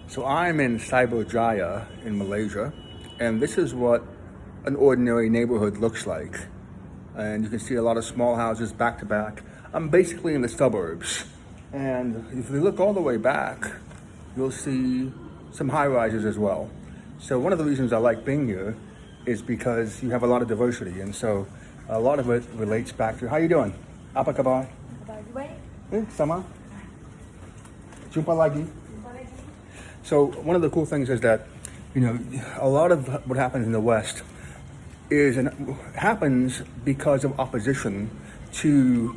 So I'm in Cyberjaya in Malaysia, and this is what an ordinary neighborhood looks like. And you can see a lot of small houses back to back. I'm basically in the suburbs. And if you look all the way back, you'll see some high rises as well. So one of the reasons I like being here is because you have a lot of diversity. And so a lot of it relates back to, how you doing? Apa kabar? Sama? Jumpa lagi? So one of the cool things is that, a lot of what happens in the West happens because of opposition to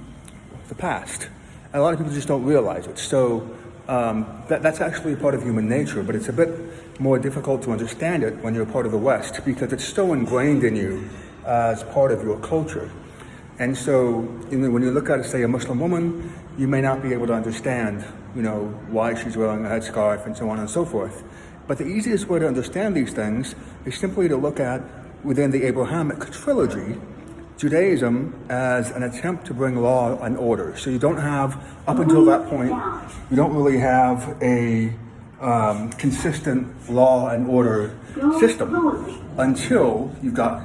the past. And a lot of people just don't realize it. So that's actually a part of human nature, but it's a bit more difficult to understand it when you're part of the West because it's so ingrained in you as part of your culture. And so, when you look at, say, a Muslim woman, you may not be able to understand, why she's wearing a headscarf and so on and so forth. But the easiest way to understand these things is simply to look at, within the Abrahamic trilogy, Judaism as an attempt to bring law and order. So you don't have, up until that point, you don't really have a consistent law and order system until you've got,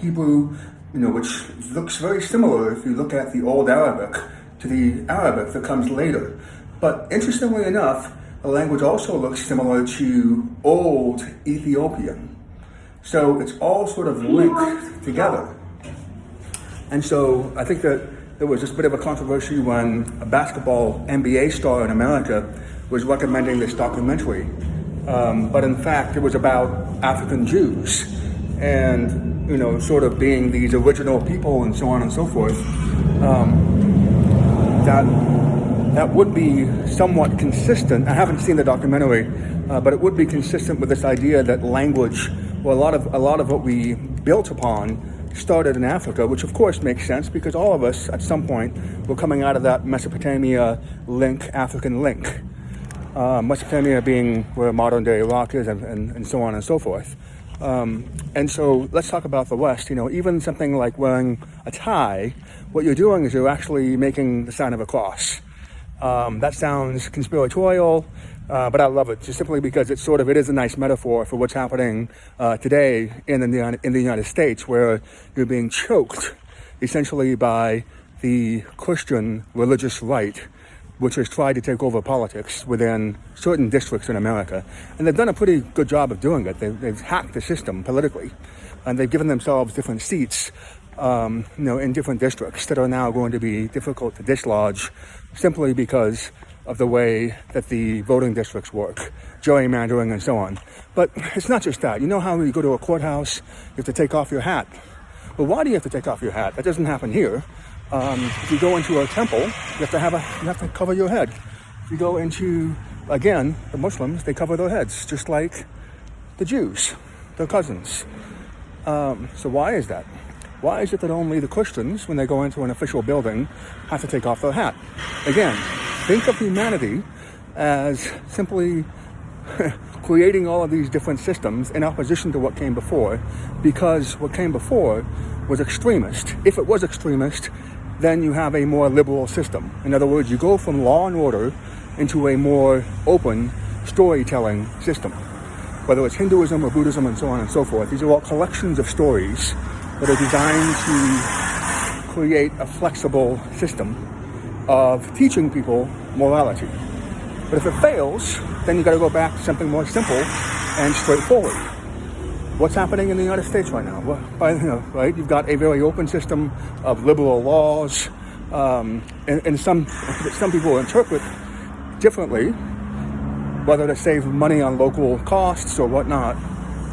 Hebrew, which looks very similar if you look at the Old Arabic to the Arabic that comes later. But interestingly enough, the language also looks similar to Old Ethiopian. So it's all sort of linked together. And so I think that there was this bit of a controversy when a basketball NBA star in America was recommending this documentary. But in fact, it was about African Jews and, sort of being these original people and so on and so forth. That would be somewhat consistent. I haven't seen the documentary, but it would be consistent with this idea that language, well, a lot of what we built upon started in Africa, which of course makes sense because all of us at some point were coming out of that Mesopotamia link, African link. Mesopotamia being where modern day Iraq is and so on and so forth. And so let's talk about the West. Even something like wearing a tie, what you're doing is you're actually making the sign of a cross. That sounds conspiratorial, but I love it just simply because it is a nice metaphor for what's happening today in the United States, where you're being choked essentially by the Christian religious right, which has tried to take over politics within certain districts in America. And they've done a pretty good job of doing it. They've hacked the system politically, and they've given themselves different seats, in different districts that are now going to be difficult to dislodge simply because of the way that the voting districts work, gerrymandering and so on. But it's not just that. You know how when you go to a courthouse, you have to take off your hat? Well, why do you have to take off your hat? That doesn't happen here. If you go into a temple, you have to cover your head. If you go into, again, the Muslims, they cover their heads, just like the Jews, their cousins. So why is that? Why is it that only the Christians, when they go into an official building, have to take off their hat? Again, think of humanity as simply creating all of these different systems in opposition to what came before, because what came before was extremist. If it was extremist, then you have a more liberal system. In other words, you go from law and order into a more open storytelling system. Whether it's Hinduism or Buddhism and so on and so forth, these are all collections of stories that are designed to create a flexible system of teaching people morality. But if it fails, then you got to go back to something more simple and straightforward. What's happening in the United States right now? Right? You've got a very open system of liberal laws, and some people interpret differently, whether to save money on local costs or whatnot.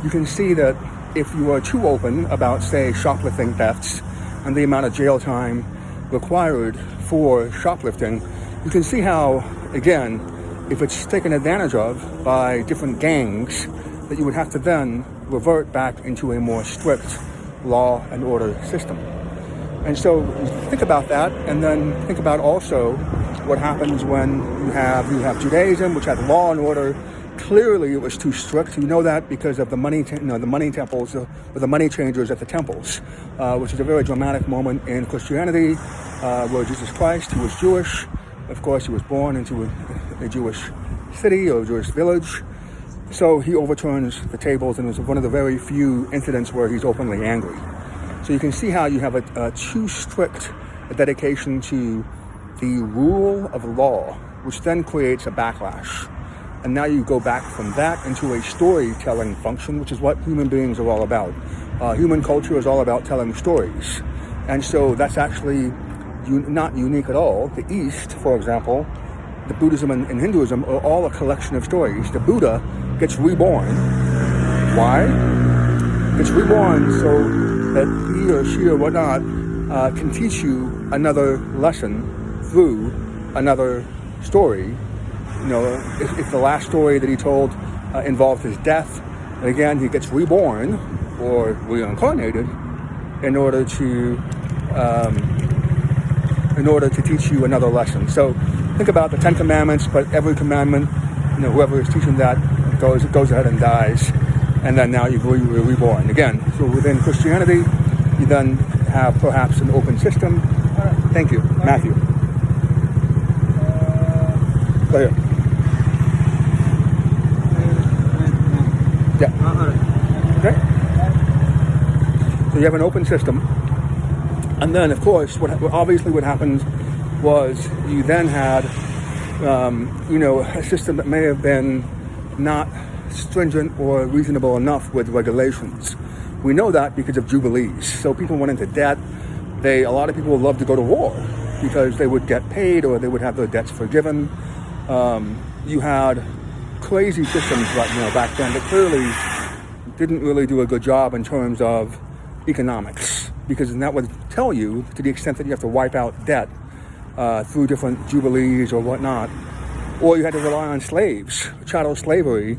You can see that if you are too open about, say, shoplifting thefts and the amount of jail time required for shoplifting, you can see how, again, if it's taken advantage of by different gangs, that you would have to then revert back into a more strict law and order system. And so think about that, and then think about also what happens when you have Judaism, which had law and order. Clearly, it was too strict. You know that because of the money temples, or the money changers at the temples, which is a very dramatic moment in Christianity, where Jesus Christ, who was Jewish, of course, he was born into a Jewish city or a Jewish village, So he overturns the tables, and it's one of the very few incidents where he's openly angry. So you can see how you have a too strict dedication to the rule of law, which then creates a backlash. And now you go back from that into a storytelling function, which is what human beings are all about. Human culture is all about telling stories. And so that's actually not unique at all. The East, for example, the Buddhism and Hinduism are all a collection of stories. The Buddha gets reborn. Why? Gets reborn so that he or she or whatnot can teach you another lesson through another story. You know, if the last story that he told involved his death, again, he gets reborn or reincarnated in order to teach you another lesson. So think about the 10 Commandments, but every commandment, you know, whoever is teaching that goes ahead and dies, and then now you're reborn again. So within Christianity, you then have perhaps an open system. Thank you, Matthew. Go ahead. Yeah. Okay. So you have an open system, and then of course, what happened was you then had, a system that may have been not stringent or reasonable enough with regulations. We know that because of jubilees. So people went into debt. A lot of people would love to go to war because they would get paid or they would have their debts forgiven. You had crazy systems back then that clearly didn't really do a good job in terms of economics, because that would tell you, to the extent that you have to wipe out debt through different jubilees or whatnot, or you had to rely on slaves, chattel slavery,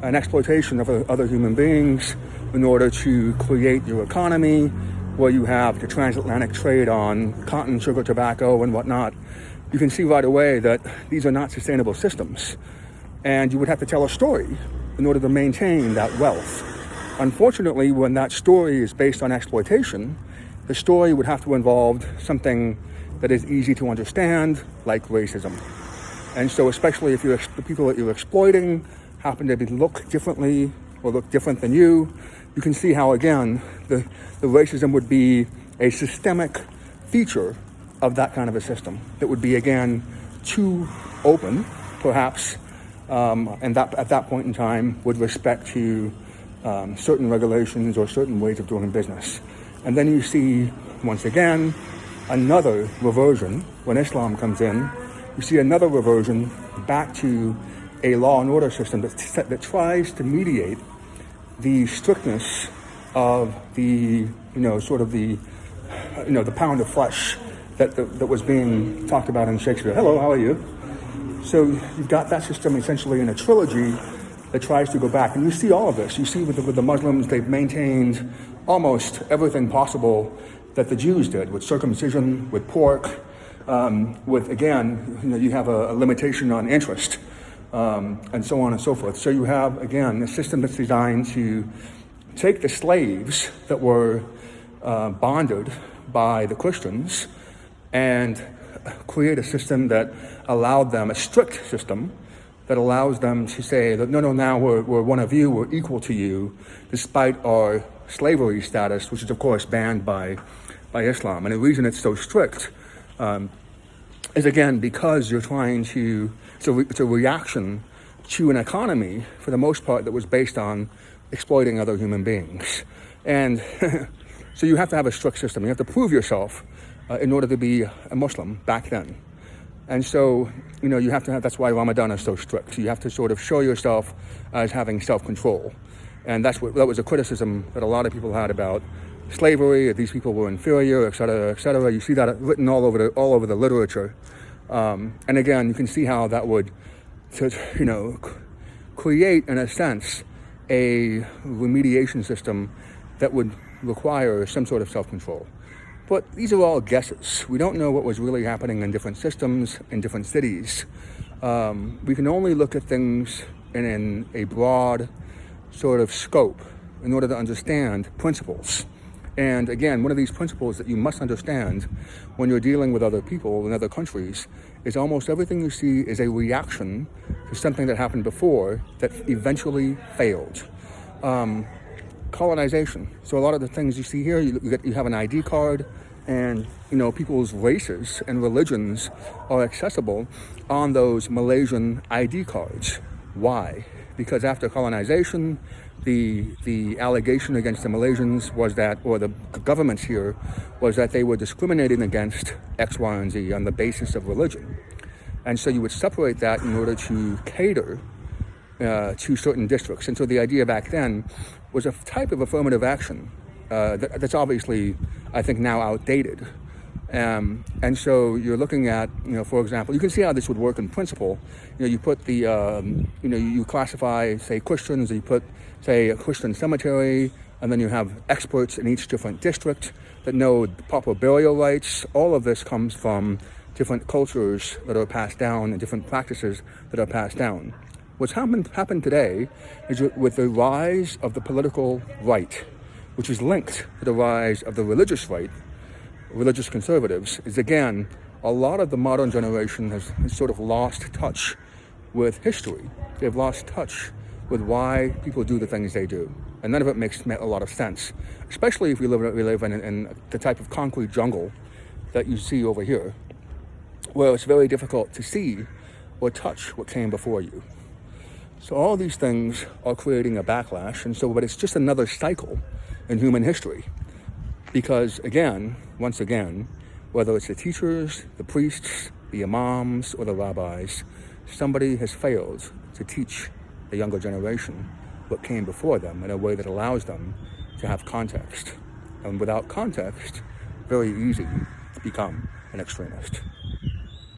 and exploitation of other human beings in order to create your economy, where you have the transatlantic trade on cotton, sugar, tobacco, and whatnot. You can see right away that these are not sustainable systems, and you would have to tell a story in order to maintain that wealth. Unfortunately, when that story is based on exploitation, the story would have to involve something that is easy to understand, like racism. And so especially if the people that you're exploiting happen to look differently or look different than you can see how, again, the racism would be a systemic feature of that kind of a system that would be, again, too open, perhaps, and that at that point in time with respect to certain regulations or certain ways of doing business. And then you see, once again, another reversion. When Islam comes in, you see another reversion back to a law and order system that tries to mediate the strictness of the pound of flesh that was being talked about in Shakespeare. Hello, how are you? So you've got that system essentially in a trilogy that tries to go back. And you see all of this. You see with the Muslims, they've maintained almost everything possible that the Jews did, with circumcision, with pork, with, again, you have a limitation on interest, and so on and so forth. So you have, again, a system that's designed to take the slaves that were bonded by the Christians and create a system that allowed them, a strict system, that allows them to say that, no, now we're one of you, we're equal to you, despite our slavery status, which is, of course, banned by Islam. And the reason it's so strict is, again, because you're trying to, it's a reaction to an economy, for the most part, that was based on exploiting other human beings. And so you have to have a strict system. You have to prove yourself in order to be a Muslim back then. And so, you have to have, that's why Ramadan is so strict. You have to sort of show yourself as having self-control. And that was a criticism that a lot of people had about slavery, that these people were inferior, et cetera, et cetera. You see that written all over the literature. And again, you can see how that would, create, in a sense, a remediation system that would require some sort of self-control. But these are all guesses. We don't know what was really happening in different systems, in different cities. We can only look at things in a broad sort of scope in order to understand principles. And again, one of these principles that you must understand when you're dealing with other people in other countries is almost everything you see is a reaction to something that happened before that eventually failed. Colonization. So a lot of the things you see here, you have an ID card, and people's races and religions are accessible on those Malaysian ID cards. Why? Because after colonization, the allegation against the Malaysians was that, or the governments here, was that they were discriminating against X, Y, and Z on the basis of religion. And so you would separate that in order to cater to certain districts. And so the idea back then was a type of affirmative action that's obviously, I think, now outdated. And so you're looking at, for example, you can see how this would work in principle. You put the, you classify, say, Christians, you put, say, a Christian cemetery, and then you have experts in each different district that know the proper burial rites. All of this comes from different cultures that are passed down and different practices that are passed down. What's happened today is with the rise of the political right, which is linked to the rise of the religious right, religious conservatives, is again, a lot of the modern generation has sort of lost touch with history. They've lost touch with why people do the things they do. And none of it makes a lot of sense, especially if we live in the type of concrete jungle that you see over here, where it's very difficult to see or touch what came before you. So all these things are creating a backlash, but it's just another cycle in human history. Because again, once again, whether it's the teachers, the priests, the imams, or the rabbis, somebody has failed to teach the younger generation what came before them in a way that allows them to have context. And without context, very easy to become an extremist.